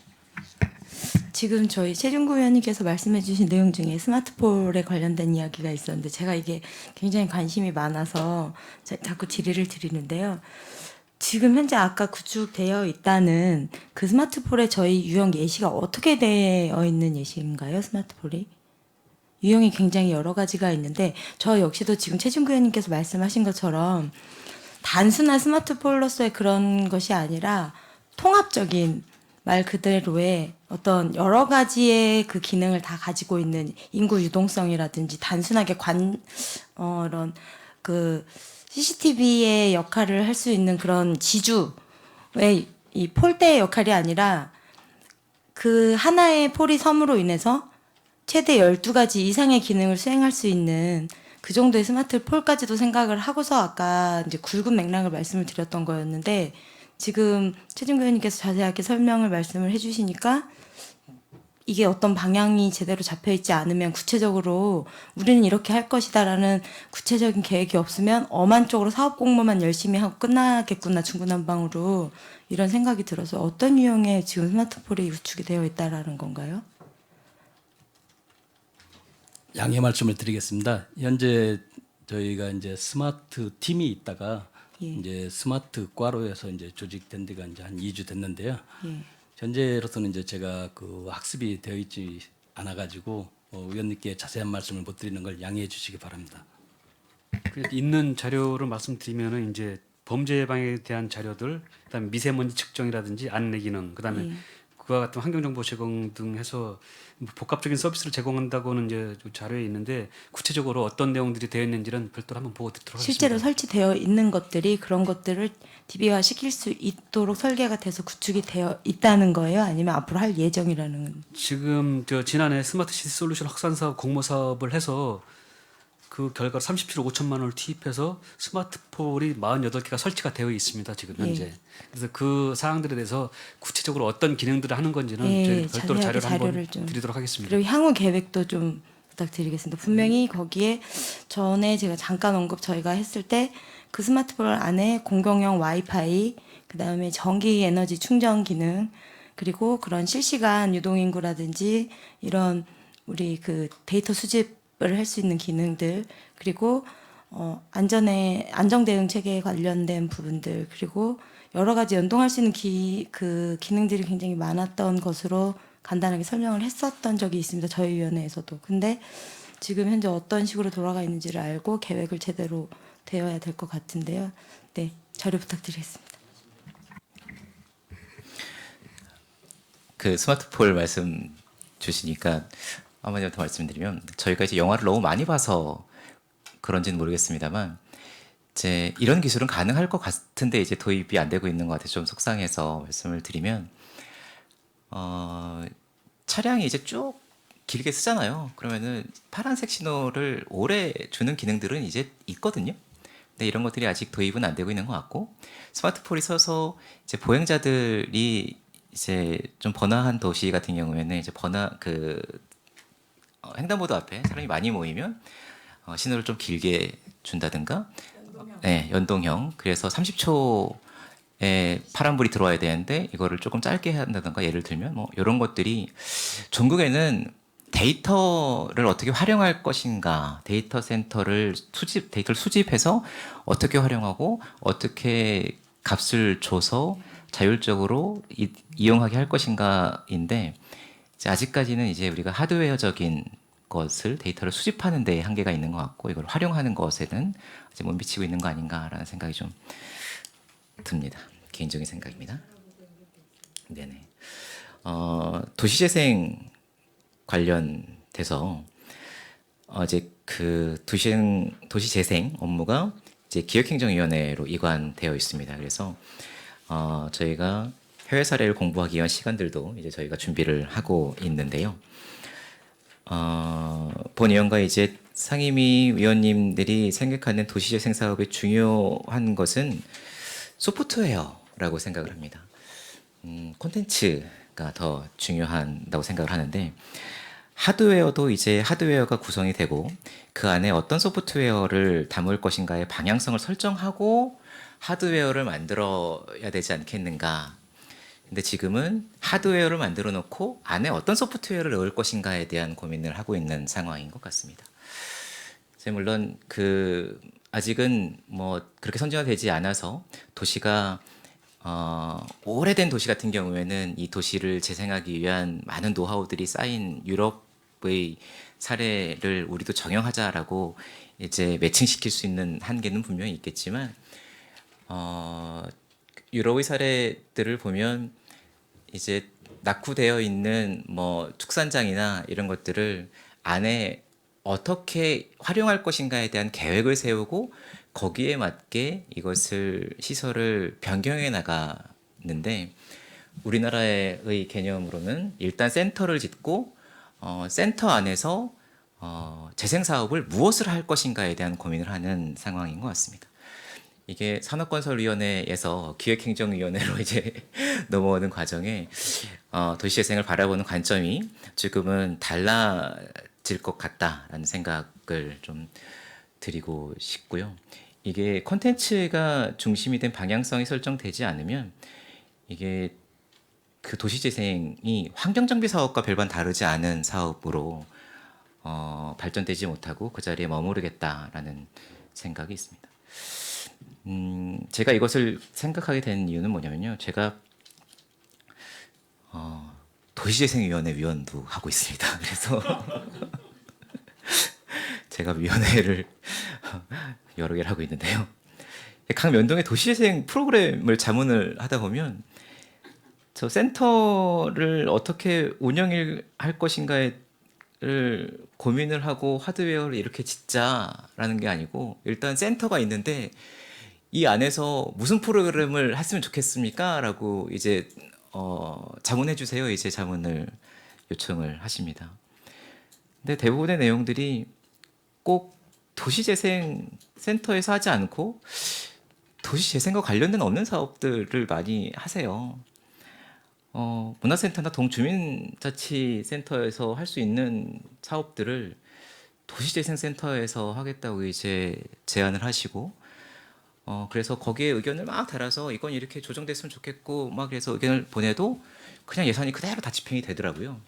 지금 저희 최중구 의원님께서 말씀해주신 내용 중에 스마트폴에 관련된 이야기가 있었는데 제가 이게 굉장히 관심이 많아서 자꾸 질의를 드리는데요. 지금 현재 아까 구축되어 있다는 그 스마트폴의 저희 유형 예시가 어떻게 되어 있는 예시인가요? 스마트폴이? 유형이 굉장히 여러 가지가 있는데 저 역시도 지금 최중구 의원님께서 말씀하신 것처럼 단순한 스마트폴로서의 그런 것이 아니라 통합적인 말 그대로의 어떤 여러 가지의 그 기능을 다 가지고 있는 인구 유동성이라든지 단순하게 이런 그 CCTV의 역할을 할 수 있는 그런 지주의 이 폴대의 역할이 아니라 그 하나의 폴이 섬으로 인해서 최대 12가지 이상의 기능을 수행할 수 있는 그 정도의 스마트 폴까지도 생각을 하고서 아까 이제 굵은 맥락을 말씀을 드렸던 거였는데 지금 최진구 의원님께서 자세하게 설명을 말씀을 해주시니까 이게 어떤 방향이 제대로 잡혀 있지 않으면 구체적으로 우리는 이렇게 할 것이다라는 구체적인 계획이 없으면 엄한 쪽으로 사업 공모만 열심히 하고 끝나겠구나 중구난방으로 이런 생각이 들어서 어떤 유형의 지금 스마트폴이 구축이 되어 있다라는 건가요? 양해 말씀을 드리겠습니다. 현재 저희가 이제 스마트 팀이 있다가 예. 이제 스마트 과로 해서 이제 조직된 지가 이제 한 2주 됐는데요. 예. 현재로서는 이제 제가 그 학습이 되어 있지 않아 가지고 위원님께 자세한 말씀을 못 드리는 걸 양해해 주시기 바랍니다. 있는 자료를 말씀드리면은 이제 범죄 예방에 대한 자료들, 그다음에 미세먼지 측정이라든지 안내 기능, 그다음에 그와 같은 환경 정보 제공 등 해서 복합적인 서비스를 제공한다고는 이제 자료에 있는데 구체적으로 어떤 내용들이 되어 있는지는 별도로 한번 보고 드리도록 하겠습니다. 실제로 설치되어 있는 것들이 그런 것들을 DB화 시킬 수 있도록 설계가 돼서 구축이 되어 있다는 거예요? 아니면 앞으로 할 예정이라는? 지금 지난해 스마트 시티 솔루션 확산 사업 공모 사업을 해서 그 결과 37억 5천만 원을 투입해서 스마트폴이 48개가 설치가 되어 있습니다. 지금 현재. 그래서 그 사항들에 대해서 구체적으로 어떤 기능들을 하는 건지는 저희 별도로 자세하게 자료를 한번 자료를 좀 드리도록 하겠습니다. 그리고 향후 계획도 좀 부탁드리겠습니다. 분명히 거기에 전에 제가 잠깐 언급 저희가 했을 때 그 스마트폰 안에 공공용 와이파이, 그다음에 전기 에너지 충전 기능, 그리고 그런 실시간 유동인구라든지 이런 우리 그 데이터 수집을 할 수 있는 기능들, 그리고 안전 대응 체계에 관련된 부분들, 그리고 여러 가지 연동할 수 있는 그 기능들이 굉장히 많았던 것으로 간단하게 설명을 했었던 적이 있습니다. 저희 위원회에서도. 근데 지금 현재 어떤 식으로 돌아가 있는지를 알고 계획을 제대로 되어야 될 것 같은데요. 네, 자료 부탁드리겠습니다. 그 스마트폰 말씀 주시니까 한마디만 더 말씀드리면 저희가 이제 영화를 너무 많이 봐서 그런지는 모르겠습니다만 이제 이런 기술은 가능할 것 같은데 이제 도입이 안 되고 있는 것 같아서 좀 속상해서 말씀을 드리면 차량이 이제 쭉 길게 쓰잖아요. 그러면은 파란색 신호를 오래 주는 기능들은 이제 있거든요. 근데 이런 것들이 아직 도입은 안 되고 있는 것 같고 스마트폰이 서서 이제 보행자들이 이제 좀 번화한 도시 같은 경우에는 이제 횡단보도 앞에 사람이 많이 모이면 신호를 좀 길게 준다든가, 네, 연동형. 그래서 30초에 파란불이 들어와야 되는데 이거를 조금 짧게 한다든가 예를 들면 뭐 이런 것들이 전국에는 데이터를 어떻게 활용할 것인가, 데이터를 수집해서 어떻게 활용하고 어떻게 값을 줘서 자율적으로 이용하게 할 것인가인데 이제 아직까지는 이제 우리가 하드웨어적인 것을 데이터를 수집하는 데 한계가 있는 것 같고 이걸 활용하는 것에는 아직 못 미치고 있는 거 아닌가라는 생각이 좀 듭니다. 개인적인 생각입니다. 네네. 도시재생 관련돼서 이제 그 도시재생 업무가 이제 기획행정위원회로 이관되어 있습니다. 그래서 저희가 해외 사례를 공부하기 위한 시간들도 이제 저희가 준비를 하고 있는데요. 본위원과 이제 상임위 위원님들이 생각하는 도시재생 사업의 중요한 것은 소프트웨어라고 생각을 합니다. 콘텐츠가 더 중요하다고 생각을 하는데 하드웨어도 이제 하드웨어가 구성이 되고 그 안에 어떤 소프트웨어를 담을 것인가의 방향성을 설정하고 하드웨어를 만들어야 되지 않겠는가. 근데 지금은 하드웨어를 만들어 놓고 안에 어떤 소프트웨어를 넣을 것인가에 대한 고민을 하고 있는 상황인 것 같습니다. 물론 아직은 뭐 그렇게 선진화되지 않아서 도시가 오래된 도시 같은 경우에는 이 도시를 재생하기 위한 많은 노하우들이 쌓인 유럽의 사례를 우리도 정형하자라고 이제 매칭시킬 수 있는 한계는 분명히 있겠지만 유럽의 사례들을 보면 이제 낙후되어 있는 뭐 축산장이나 이런 것들을 안에 어떻게 활용할 것인가에 대한 계획을 세우고 거기에 맞게 이것을 시설을 변경해 나가는데 우리나라의 개념으로는 일단 센터를 짓고 센터 안에서 재생 사업을 무엇을 할 것인가에 대한 고민을 하는 상황인 것 같습니다. 이게 산업건설위원회에서 기획행정위원회로 이제 넘어오는 과정에 도시재생을 바라보는 관점이 지금은 달라질 것 같다라는 생각을 좀 드리고 싶고요. 이게 콘텐츠가 중심이 된 방향성이 설정되지 않으면 이게 그 도시재생이 환경정비 사업과 별반 다르지 않은 사업으로 발전되지 못하고 그 자리에 머무르겠다라는 생각이 있습니다. 제가 이것을 생각하게 된 이유는 뭐냐면요. 제가 도시재생위원회 위원도 하고 있습니다. 그래서 제가 위원회를 여러 개를 하고 있는데요. 각 면동의 도시재생 프로그램을 자문을 하다 보면 저 센터를 어떻게 운영할 것인가를 고민을 하고 하드웨어를 이렇게 짓자라는 게 아니고 일단 센터가 있는데 이 안에서 무슨 프로그램을 했으면 좋겠습니까? 라고 이제 자문해 주세요. 이제 자문을 요청을 하십니다. 근데 대부분의 내용들이 꼭 도시재생 센터에서 하지 않고 도시재생과 관련된 없는 사업들을 많이 하세요. 문화센터나 동주민자치센터에서 할 수 있는 사업들을 도시재생센터에서 하겠다고 이제 제안을 하시고 그래서 거기에 의견을 막 달아서 이건 이렇게 조정됐으면 좋겠고 막 그래서 의견을 보내도 그냥 예산이 그대로 다 집행이 되더라고요.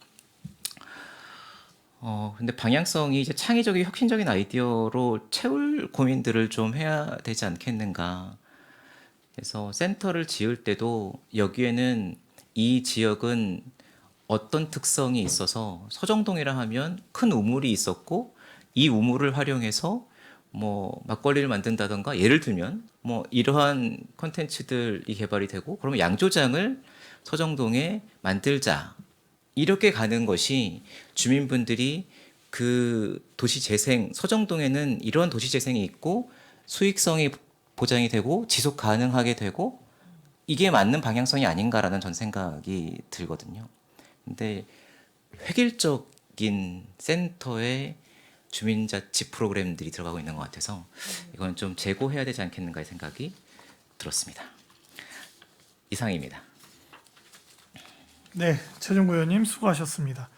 근데 방향성이 이제 창의적인 혁신적인 아이디어로 채울 고민들을 좀 해야 되지 않겠는가. 그래서 센터를 지을 때도 여기에는 이 지역은 어떤 특성이 있어서 서정동이라 하면 큰 우물이 있었고 이 우물을 활용해서 뭐 막걸리를 만든다던가 예를 들면 뭐 이러한 콘텐츠들이 개발이 되고 그러면 양조장을 서정동에 만들자 이렇게 가는 것이 주민분들이 그 도시재생 서정동에는 이런 도시재생이 있고 수익성이 보장이 되고 지속 가능하게 되고 이게 맞는 방향성이 아닌가라는 전 생각이 들거든요. 근데 획일적인 센터에 주민자치 프로그램들이 들어가고 있는 것 같아서 이건 좀 재고해야 되지 않겠는가의 생각이 들었습니다. 이상입니다. 네, 최종구 의원님 수고하셨습니다.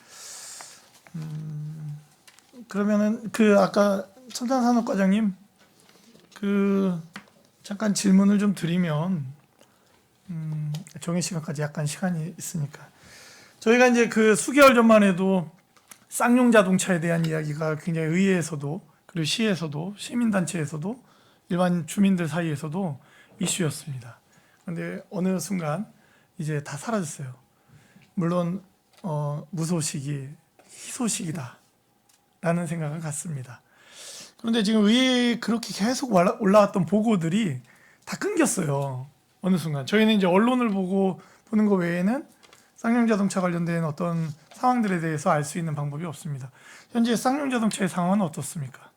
그러면은 아까 첨단산업과장님 잠깐 질문을 좀 드리면 정해 시간까지 약간 시간이 있으니까 저희가 이제 수개월 전만 해도 쌍용 자동차에 대한 이야기가 굉장히 의회에서도 그리고 시에서도 시민단체에서도 일반 주민들 사이에서도 이슈였습니다. 그런데 어느 순간 이제 다 사라졌어요. 물론 무소식이 희소식이다라는 생각은 갖습니다. 그런데 지금 의회에 그렇게 계속 올라왔던 보고들이 다 끊겼어요. 어느 순간 저희는 이제 언론을 보는 것 외에는 쌍용 자동차 관련된 어떤 상황들에 대해서 알 수 있는 방법이 없습니다. 현재 쌍용 자동차의 상황은 어떻습니까?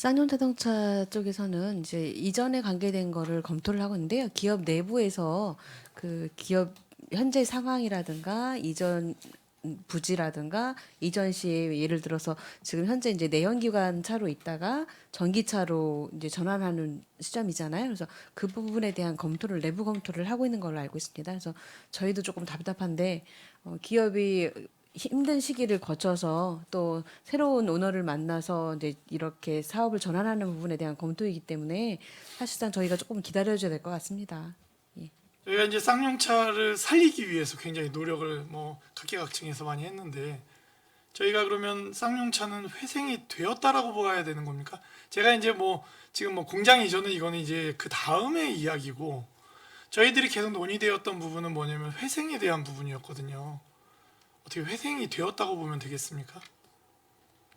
쌍용자동차 쪽에서는 이제 이전에 관계된 거를 검토를 하고 있는데요. 기업 내부에서 그 기업 현재 상황이라든가 이전 부지라든가 이전 시에 예를 들어서 지금 현재 이제 내연기관 차로 있다가 전기차로 이제 전환하는 시점이잖아요. 그래서 그 부분에 대한 검토를 내부 검토를 하고 있는 걸로 알고 있습니다. 그래서 저희도 조금 답답한데 기업이 힘든 시기를 거쳐서 또 새로운 오너를 만나서 이제 이렇게 사업을 전환하는 부분에 대한 검토이기 때문에 사실상 저희가 조금 기다려줘야 될 것 같습니다. 예. 저희가 이제 쌍용차를 살리기 위해서 굉장히 노력을 뭐 각계각층에서 많이 했는데 저희가 그러면 쌍용차는 회생이 되었다라고 봐야 되는 겁니까? 제가 이제 뭐 지금 뭐 공장 이전은 이거는 이제 그 다음의 이야기고 저희들이 계속 논의되었던 부분은 뭐냐면 회생에 대한 부분이었거든요. 어떻게 회생이 되었다고 보면 되겠습니까?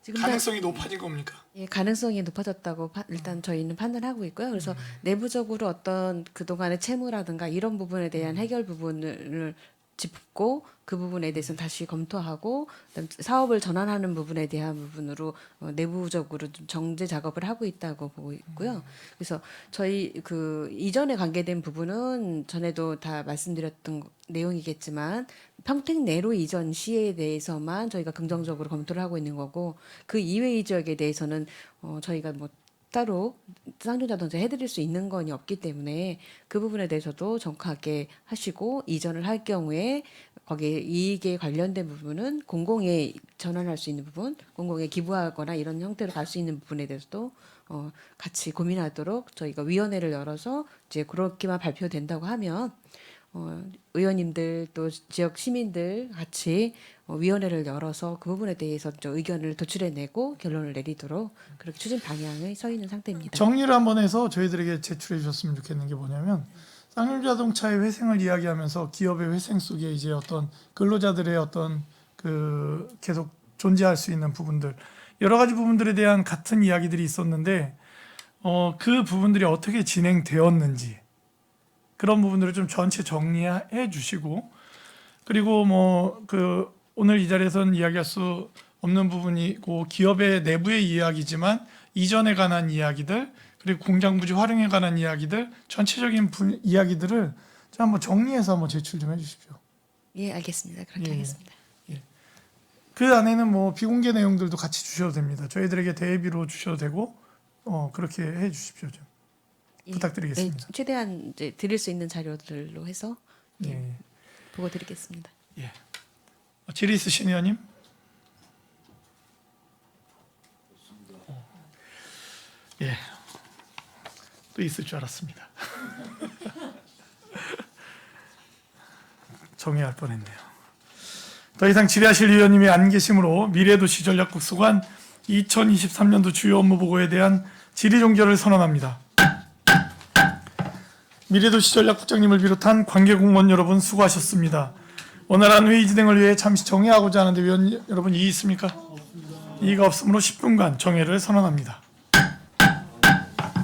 지금 가능성이 높아진 겁니까? 예, 가능성이 높아졌다고 일단 저희는 판단하고 있고요. 그래서 내부적으로 어떤 그동안의 채무라든가 이런 부분에 대한 해결 부분을 짚고 그 부분에 대해서는 다시 검토하고 그다음 사업을 전환하는 부분에 대한 부분으로 내부적으로 좀 정제 작업을 하고 있다고 보고 있고요. 그래서 저희 그 이전에 관계된 부분은 전에도 다 말씀드렸던 내용이겠지만 평택 내로 이전 시에 대해서만 저희가 긍정적으로 검토를 하고 있는 거고 그 이외의 지역에 대해서는 저희가 뭐 따로 쌍용자동차 해드릴 수 있는 건이 없기 때문에 그 부분에 대해서도 정확하게 하시고 이전을 할 경우에 거기에 이익에 관련된 부분은 공공에 전환할 수 있는 부분, 공공에 기부하거나 이런 형태로 갈 수 있는 부분에 대해서도 같이 고민하도록 저희가 위원회를 열어서 이제 그렇게만 발표된다고 하면 의원님들 또 지역 시민들 같이 위원회를 열어서 그 부분에 대해서 좀 의견을 도출해내고 결론을 내리도록 그렇게 추진 방향에 서 있는 상태입니다. 정리를 한번 해서 저희들에게 제출해 주셨으면 좋겠는 게 뭐냐면 쌍용자동차의 회생을 이야기하면서 기업의 회생 속에 이제 어떤 근로자들의 어떤 그 계속 존재할 수 있는 부분들 여러 가지 부분들에 대한 같은 이야기들이 있었는데 그 부분들이 어떻게 진행되었는지 그런 부분들을 좀 전체 정리해 주시고 그리고 뭐 그 오늘 이 자리에서는 이야기할 수 없는 부분이고 기업의 내부의 이야기지만 이전에 관한 이야기들 그리고 공장 부지 활용에 관한 이야기들 전체적인 이야기들을 좀 한번 정리해서 한번 제출 좀 해주십시오. 예, 알겠습니다. 그렇게 예. 하겠습니다. 그 안에는 뭐 비공개 내용들도 같이 주셔도 됩니다. 저희들에게 대비로 주셔도 되고 그렇게 해 주십시오 좀. 예, 부탁드리겠습니다. 예, 최대한 이제 드릴 수 있는 자료들로 해서 예. 보고 드리겠습니다. 예. 질의 있으신 의원님? 예. 또 있을 줄 알았습니다. 정의할 뻔했네요. 더 이상 질의하실 의원님이 안 계시므로 미래도시 전략국수관 2023년도 주요 업무 보고에 대한 질의 종결을 선언합니다. 미래도시 전략국장님을 비롯한 관계공무원 여러분 수고하셨습니다. 원활한 회의 진행을 위해 잠시 정회하고자 하는데 위원 여러분 이의 있습니까? 이의가 없으므로 10분간 정회를 선언합니다.